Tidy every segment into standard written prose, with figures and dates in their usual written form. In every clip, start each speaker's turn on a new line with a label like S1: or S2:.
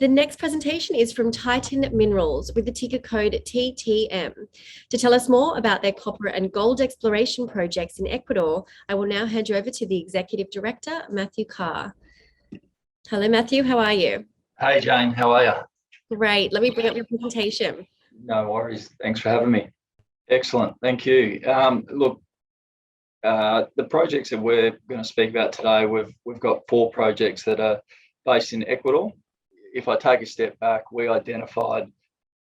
S1: The next presentation is from Titan Minerals with the ticker code TTM. To tell us more about their copper and gold exploration projects in Ecuador, I will now hand you over to the Executive Director, Matthew Carr. Hello, Matthew. How are you?
S2: Hey, Jane. How are you?
S1: Great. Let me bring up your presentation.
S2: No worries. Thanks for having me. Excellent. Thank you. The projects that we're going to speak about today, we've got 4 projects that are based in Ecuador. If I take a step back, we identified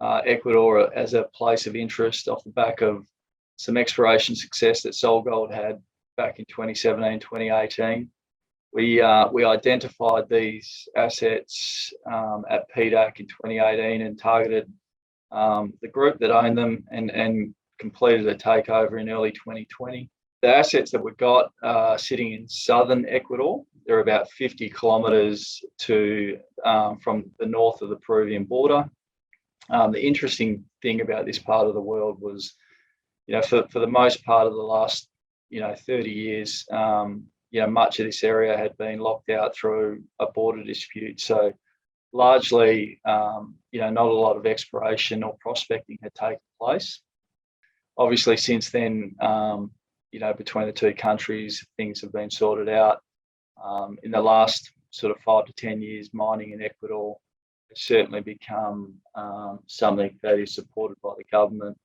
S2: Ecuador as a place of interest off the back of some exploration success that SolGold had back in 2017, 2018. We identified these assets at PDAC in 2018 and targeted the group that owned them and completed a takeover in early 2020. The assets that we've got are sitting in southern Ecuador. They're about 50 kilometres from the north of the Peruvian border. The interesting thing about this part of the world was, for the most part of the last, 30 years, much of this area had been locked out through a border dispute. So largely, not a lot of exploration or prospecting had taken place. Obviously, since then, between the two countries, things have been sorted out. In the last sort of 5 to 10 years, mining in Ecuador has certainly become something that is supported by the government.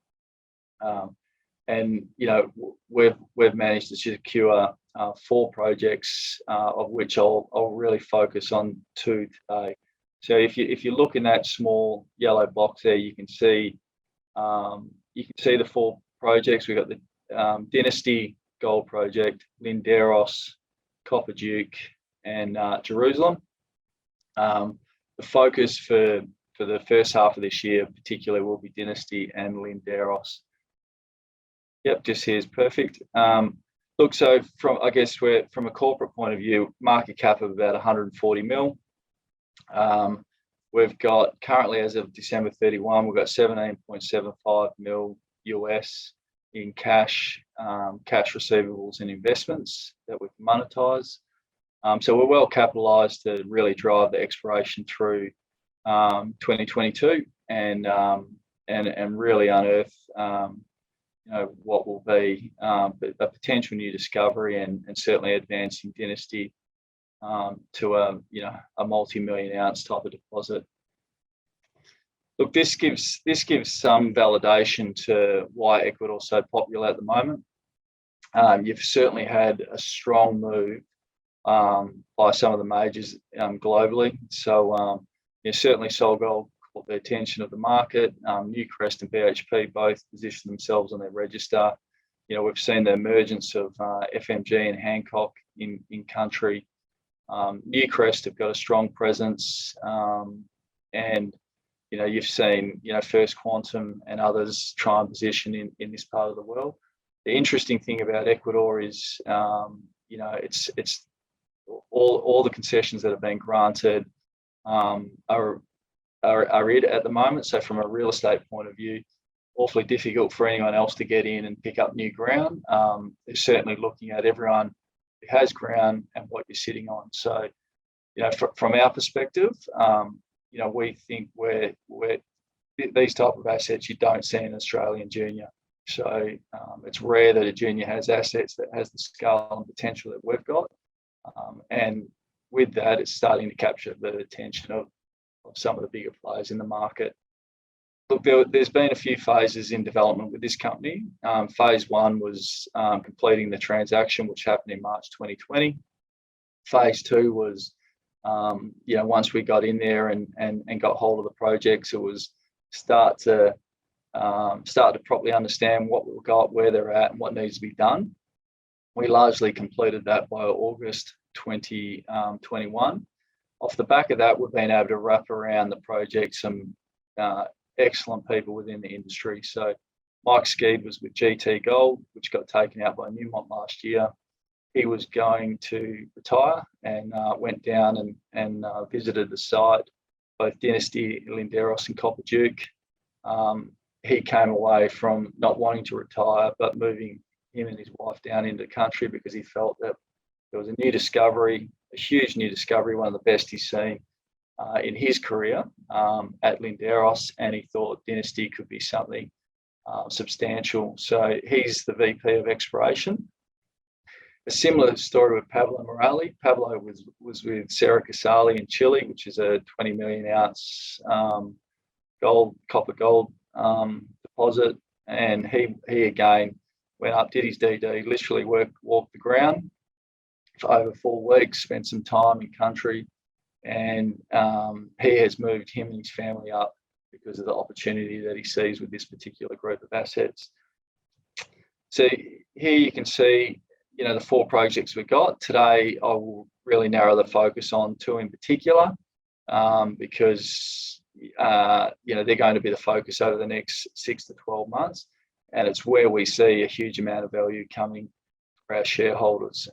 S2: We've managed to secure 4 projects, of which I'll really focus on 2 today. So if you look in that small yellow box there, you can see the 4 projects. We've got the Dynasty Gold Project, Linderos, Copper Duke, and Jerusalem. The focus for the first half of this year, particularly, will be Dynasty and Linderos. Yep, just here's perfect. So from a corporate point of view, market cap of about 140 mil. We've got currently, as of December 31, we've got 17.75 mil US in cash receivables and investments that we can monetize. So we're well capitalized to really drive the exploration through 2022 and really unearth what will be a potential new discovery and certainly advancing Dynasty to a multi-million ounce type of deposit. Look, this gives some validation to why Ecuador is so popular at the moment. You've certainly had a strong move by some of the majors globally. So certainly SolGold caught the attention of the market. Newcrest and BHP both positioned themselves on their register. We've seen the emergence of FMG and Hancock in country. Newcrest have got a strong presence, and you've seen First Quantum and others try and position in this part of the world. The interesting thing about Ecuador is it's all the concessions that have been granted are it at the moment. So from a real estate point of view, awfully difficult for anyone else to get in and pick up new ground. They're certainly looking at everyone who has ground and what you're sitting on. So from our perspective, we think we're these type of assets you don't see in Australian junior. So it's rare that a junior has assets that has the scale and potential that we've got. And with that, it's starting to capture the attention of some of the bigger players in the market. Look, there's been a few phases in development with this company. Phase 1 was completing the transaction, which happened in March 2020. Phase 2 was, once we got in there and got hold of the projects, it was start to properly understand what we've got, where they're at, and what needs to be done. We largely completed that by August 2021. Off the back of that, we've been able to wrap around the project some excellent people within the industry. So Mike Skeed was with GT Gold, which got taken out by Newmont last year. He was going to retire and went down and visited the site, both Dynasty, Linderos and Copper Duke. He came away from not wanting to retire, but moving him and his wife down into the country because he felt that there was a new discovery, a huge new discovery, one of the best he's seen, in his career at Linderos, and he thought Dynasty could be something substantial. So he's the VP of exploration. A similar story with Pablo Morali. Pablo was with Cerro Casale in Chile, which is a 20 million ounce copper gold deposit, and he again went up, did his DD, literally walked the ground for over 4 weeks, spent some time in country, and he has moved him and his family up because of the opportunity that he sees with this particular group of assets. So here you can see, the 4 projects we got. Today I will really narrow the focus on 2 in particular, because they're going to be the focus over the next 6 to 12 months, and it's where we see a huge amount of value coming for our shareholders.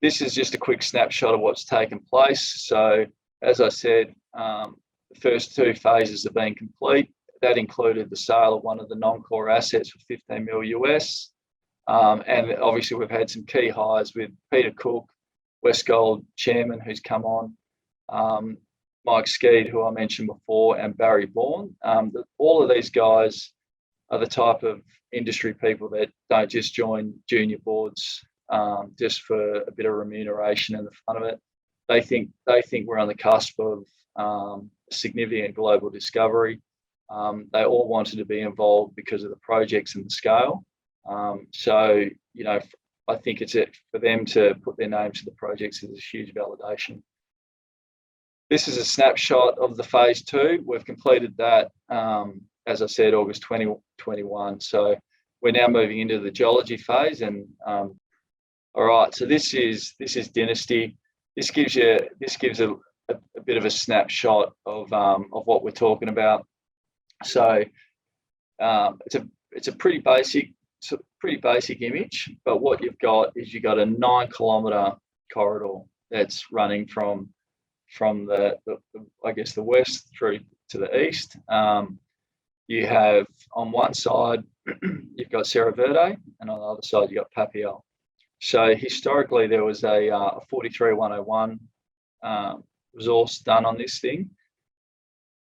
S2: This is just a quick snapshot of what's taken place. So as I said, the first 2 phases have been complete. That included the sale of one of the non-core assets for $15 million US. And obviously we've had some key hires with Peter Cook, Westgold chairman, who's come on, Mike Skeed, who I mentioned before, and Barry Bourne. All of these guys are the type of industry people that don't just join junior boards just for a bit of remuneration and the fun of it. They think we're on the cusp of significant global discovery. They all wanted to be involved because of the projects and the scale. So I think it's for them to put their names to the projects is a huge validation. This is a snapshot of the phase 2. We've completed that, as I said, August 2021. So we're now moving into the geology phase. And all right, so this is Dynasty. This gives a bit of a snapshot of what we're talking about. So it's a pretty basic image, but what you've got is a 9-kilometre corridor that's running from the west through to the east. You have on one side you've got Cerro Verde, and on the other side you've got Papial. So historically there was a 43101 resource done on this thing.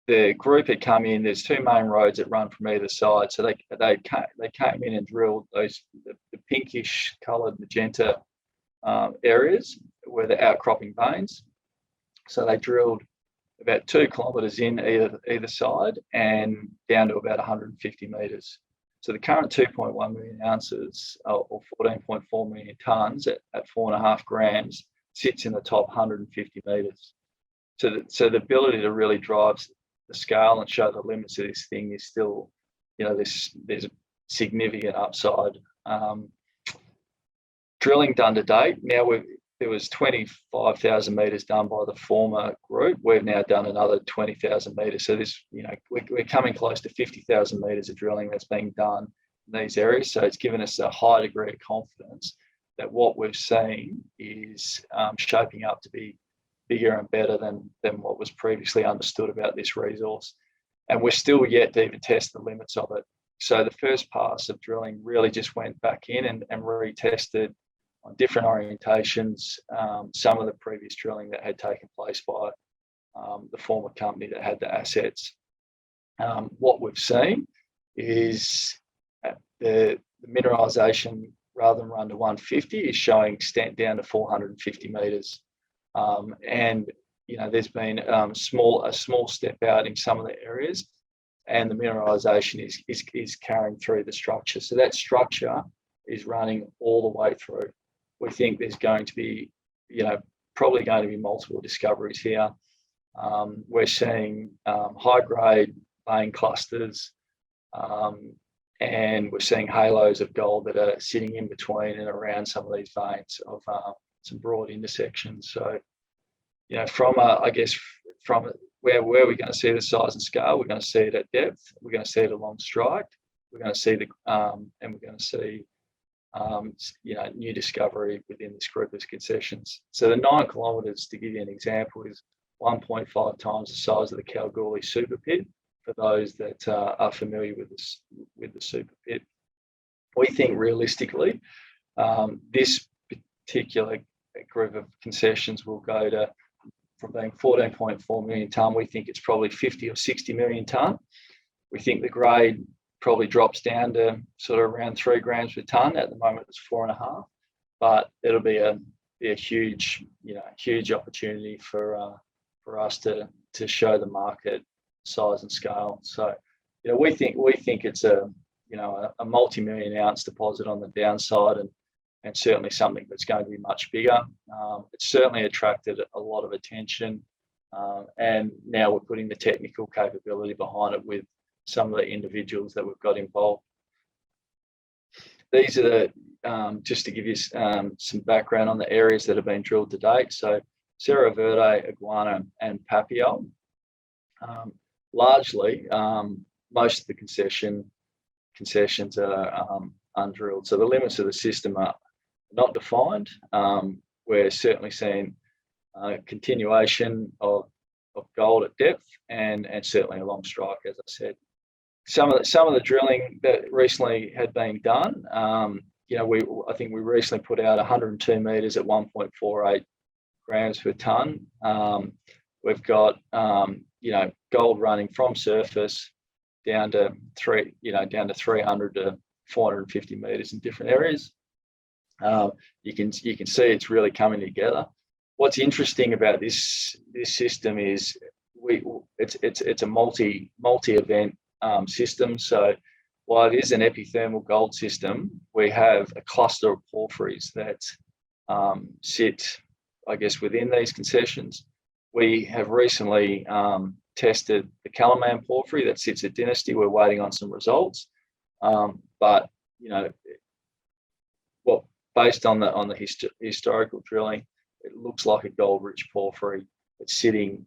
S2: The group had come in. There's 2 main roads that run from either side. So they came in and drilled the pinkish coloured magenta areas were the outcropping veins. So they drilled about 2 kilometres in either side and down to about 150 metres. So the current 2.1 million ounces or 14.4 million tonnes at 4.5 grams sits in the top 150 metres. So the ability to really drive the scale and show the limits of this thing is still, there's a significant upside. Drilling done to date, now there was 25,000 metres done by the former group. We've now done another 20,000 metres. So this, we're coming close to 50,000 metres of drilling that's being done in these areas. So it's given us a high degree of confidence that what we've seen is shaping up to be bigger and better than what was previously understood about this resource. And we're still yet to even test the limits of it. So the first pass of drilling really just went back in and retested on different orientations some of the previous drilling that had taken place by the former company that had the assets. What we've seen is the mineralisation, rather than run to 150, is showing extent down to 450 metres. And there's been a small step out in some of the areas, and the mineralisation is carrying through the structure. So that structure is running all the way through. We think there's going to be, probably going to be multiple discoveries here. We're seeing high-grade vein clusters, and we're seeing halos of gold that are sitting in between and around some of these veins of some broad intersections. So, from where we're going to see the size and scale, we're going to see it at depth, we're going to see it along strike, we're going to see and we're going to see new discovery within this group of concessions. So the 9 kilometres, to give you an example, is 1.5 times the size of the Kalgoorlie super pit, for those that are familiar with the super pit. We think realistically this particular group of concessions will go to from being 14.4 million tonne, we think it's probably 50 or 60 million tonne. We think the grade probably drops down to sort of around 3 grams per tonne. At the moment, it's 4.5, but it'll be a huge, huge opportunity for us to show the market size and scale. So, we think it's a multi-million ounce deposit on the downside, and certainly something that's going to be much bigger. It's certainly attracted a lot of attention, and now we're putting the technical capability behind it with some of the individuals that we've got involved. These are just to give you some background on the areas that have been drilled to date. So Cerro Verde, Iguana, and Papio. Largely, most of the concessions are undrilled. So the limits of the system are not defined. We're certainly seeing continuation of gold at depth and certainly along strike, as I said. Some of the drilling that recently had been done, I think we recently put out 102 meters at 1.48 grams per tonne. We've got gold running from surface down to 300 to 450 meters in different areas. You can see it's really coming together. What's interesting about this system is it's a multi-event system. So while it is an epithermal gold system, we have a cluster of porphyries that sit, I guess, within these concessions. We have recently tested the Calaman porphyry that sits at Dynasty. We're waiting on some results, but based on the historical drilling, it looks like a gold-rich porphyry that's sitting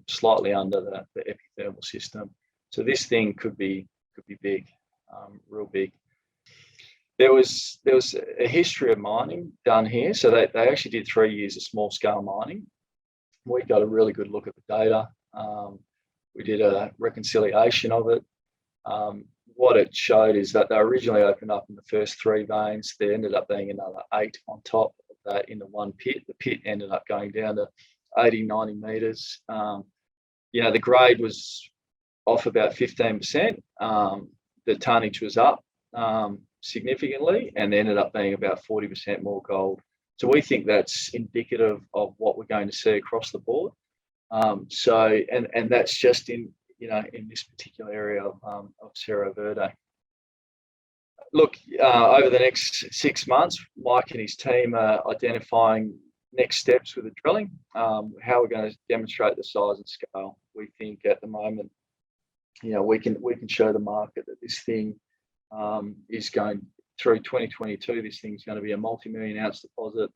S2: slightly under the epithermal system. So this thing could be big, real big. There was a history of mining done here. So they actually did 3 years of small-scale mining. We got a really good look at the data. We did a reconciliation of it. What it showed is that they originally opened up in the first 3 veins. There ended up being another 8 on top of that in the one pit. The pit ended up going down to 80, 90 meters. The grade was off about 15%. The tonnage was up significantly, and ended up being about 40% more gold. So we think that's indicative of what we're going to see across the board. And that's just in this particular area of Cerro Verde. Look, over the next 6 months, Mike and his team are identifying next steps with the drilling, how we're going to demonstrate the size and scale. We think at the moment, we can show the market that this thing is going through 2022. This thing's going to be a multi-million ounce deposit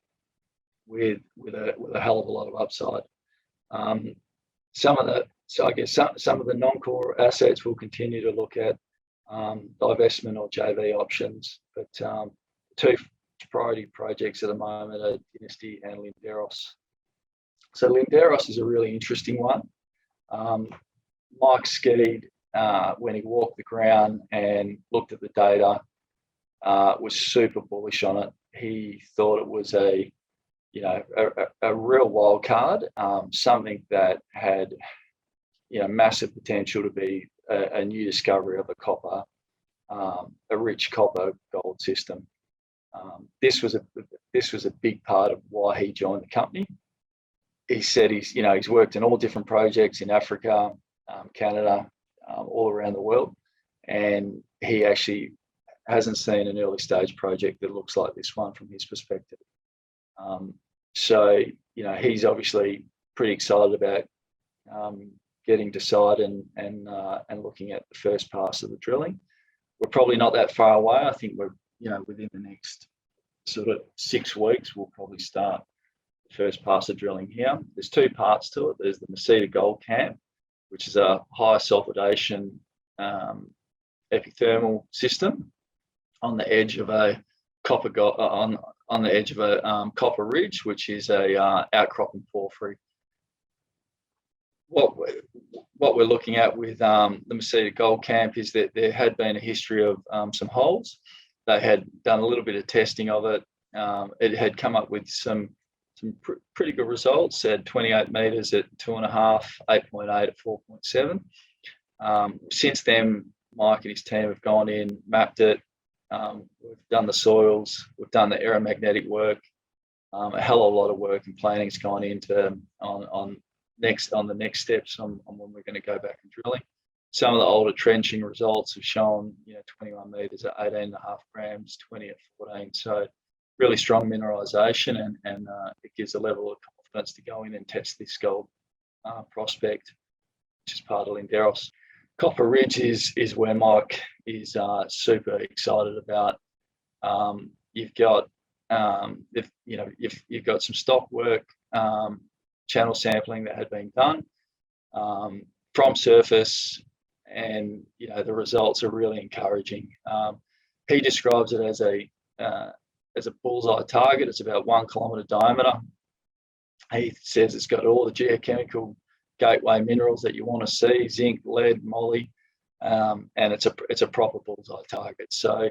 S2: with a hell of a lot of upside. Some of the non-core assets we'll continue to look at divestment or JV options, but 2 priority projects at the moment are Dynasty and Linderos. So Linderos is a really interesting one. Mike skied when he walked the ground and looked at the data, was super bullish on it. He thought it was a real wild card, something that had massive potential to be a new discovery of a rich copper gold system. This was a big part of why he joined the company. He said he's worked in all different projects in Africa, Canada, all around the world, and he actually hasn't seen an early stage project that looks like this one from his perspective. So he's obviously pretty excited about getting to site and looking at the first pass of the drilling. We're probably not that far away. I think we're within the next sort of 6 weeks we'll probably start the first pass of drilling here. There's 2 parts to it. There's the Meseta Gold Camp, which is a high sulfidation epithermal system on the edge of a copper copper ridge, which is a outcropping porphyry. What we're looking at with the Meseta Gold Camp is that there had been a history of some holes. They had done a little bit of testing of it. It had come up with some pretty good results at 28 meters at 2.5, 8.8 at 4.7. Since then, Mike and his team have gone in, mapped it. We've done the soils, we've done the aeromagnetic work. A hell of a lot of work and planning's gone into on the next steps on when we're going to go back and drilling. Some of the older trenching results have shown, 21 meters at 18.5 grams, 20 at 14. So really strong mineralisation, and it gives a level of confidence to go in and test this gold prospect, which is part of Linderos. Copper Ridge is where Mike is super excited about. You've got you've got some stock work, channel sampling that had been done from surface, and the results are really encouraging. He describes it as a bullseye target. It's about 1 kilometre diameter. He says it's got all the geochemical gateway minerals that you want to see: zinc, lead, moly, and it's a proper bullseye target. So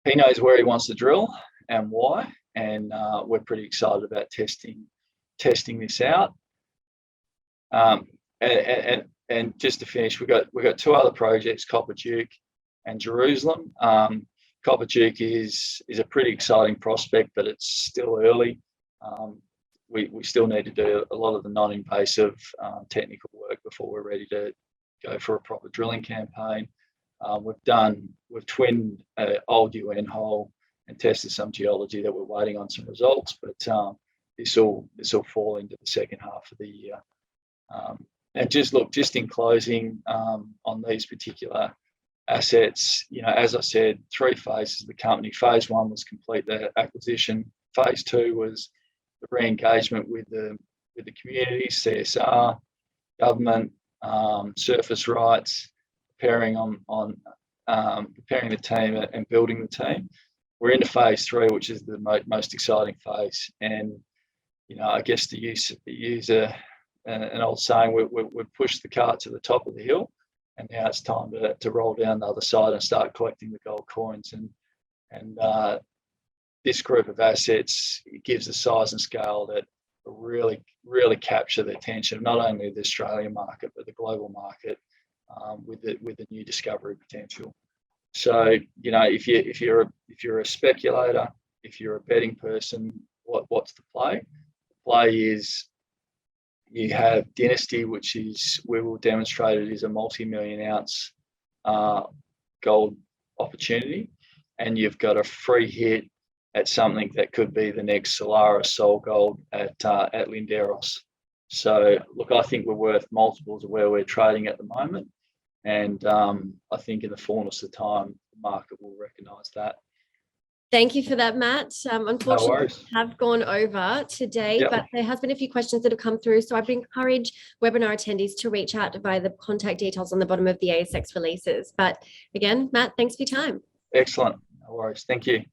S2: he knows where he wants to drill and why, and we're pretty excited about testing this out. And just to finish, we've got 2 other projects, Copper Duke and Jerusalem. Copper Duke is a pretty exciting prospect, but it's still early. We still need to do a lot of the non-invasive technical work before we're ready to go for a proper drilling campaign. We've twinned an old UN hole and tested some geology that we're waiting on some results, but this will fall into the second half of the year. And just in closing on these particular assets, as I said, 3 phases of the company. Phase 1 was complete the acquisition. Phase 2 was the re-engagement with the community, CSR, government, surface rights, preparing the team and building the team. We're into phase 3, which is the most exciting phase. And I guess to use an old saying, we've pushed the cart to the top of the hill, and now it's time to roll down the other side and start collecting the gold coins. And this group of assets, it gives a size and scale that really, really capture the attention of not only the Australian market but the global market, with the new discovery potential. So if you're a speculator, if you're a betting person, what's the play? The play is you have Dynasty, which is we will demonstrate it is a multi-million ounce gold opportunity, and you've got a free hit at something that could be the next Solaris Sol Gold at Linderos. So look, I think we're worth multiples of where we're trading at the moment, and I think in the fullness of time, the market will recognise that.
S1: Thank you for that, Matt. Unfortunately,
S2: No
S1: we have gone over today,
S2: Yep.
S1: but there has been a few questions that have come through. So I'd encourage webinar attendees to reach out via the contact details on the bottom of the ASX releases. But again, Matt, thanks for your time.
S2: Excellent. No worries. Thank you.